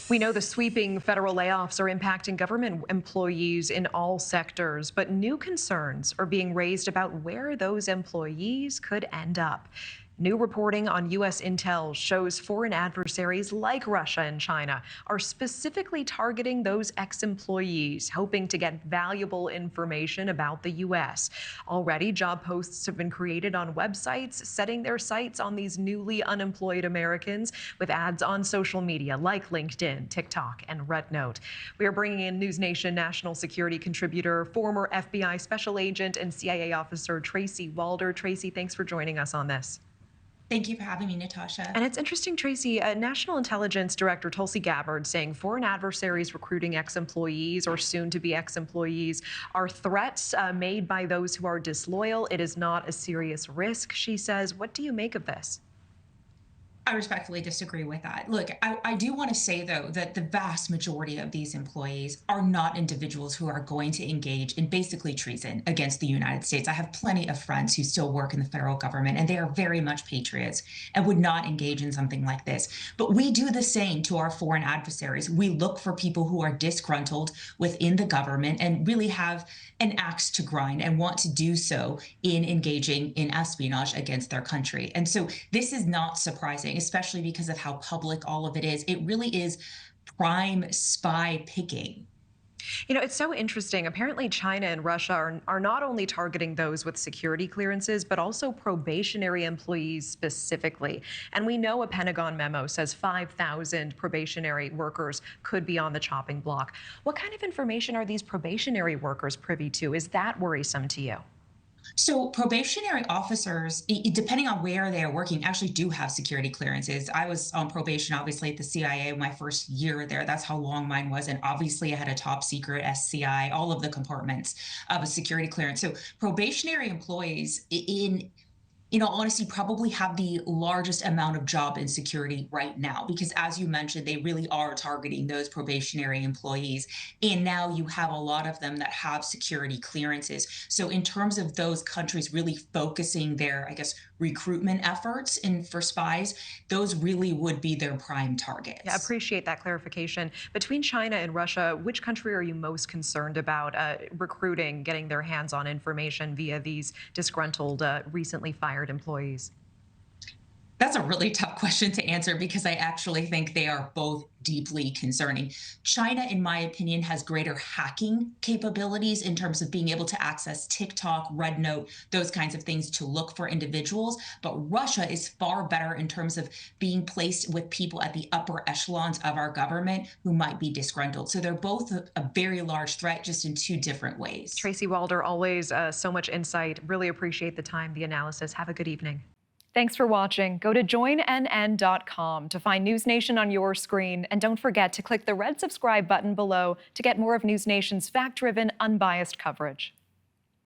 We know the sweeping federal layoffs are impacting government employees in all sectors, but new concerns are being raised about where those employees could end up. New reporting on U.S. intel shows foreign adversaries like Russia and China are specifically targeting those ex-employees, hoping to get valuable information about the U.S. Already, job posts have been created on websites, setting their sights on these newly unemployed Americans with ads on social media like LinkedIn, TikTok, and RedNote. We are bringing in NewsNation national security contributor, former FBI special agent, and CIA officer Tracy Walder. Tracy, thanks for joining us on this. Thank you for having me, Natasha. And it's interesting, Tracy, National Intelligence Director Tulsi Gabbard saying foreign adversaries recruiting ex-employees or soon-to-be ex-employees are threats made by those who are disloyal. It is not a serious risk, she says. What do you make of this? I respectfully disagree with that. Look, I do want to say, though, that the vast majority of these employees are not individuals who are going to engage in basically treason against the United States. I have plenty of friends who still work in the federal government, and they are very much patriots and would not engage in something like this. But we do the same to our foreign adversaries. We look for people who are disgruntled within the government and really have an axe to grind and want to do so in engaging in espionage against their country. And so this is not surprising, especially because of how public all of it is. It really is prime spy picking. You know, it's so interesting. Apparently, China and Russia are not only targeting those with security clearances, but also probationary employees specifically. And we know a Pentagon memo says 5,000 probationary workers could be on the chopping block. What kind of information are these probationary workers privy to? Is that worrisome to you? So probationary officers, depending on where they are working, actually do have security clearances. I was on probation, obviously, at the CIA my first year there. That's how long mine was. And obviously, I had a top secret SCI, all of the compartments of a security clearance. So probationary employees in all honesty, probably have the largest amount of job insecurity right now, because as you mentioned, they really are targeting those probationary employees. And now you have a lot of them that have security clearances. So in terms of those countries really focusing their, I guess, recruitment efforts for spies, those really would be their prime Yeah, I targets. appreciate that clarification. Between China and Russia, which country are you most concerned about recruiting, getting their hands on information via these disgruntled, recently fired employees? That's a really tough question to answer because I actually think they are both deeply concerning. China, in my opinion, has greater hacking capabilities in terms of being able to access TikTok, RedNote, those kinds of things to look for individuals. But Russia is far better in terms of being placed with people at the upper echelons of our government who might be disgruntled. So they're both a very large threat, just in two different ways. Tracy Walder, always so much insight. Really appreciate the time, the analysis. Have a good evening. Thanks for watching. Go to joinnn.com to find News Nation on your screen. And don't forget to click the red subscribe button below to get more of News Nation's fact-driven, unbiased coverage.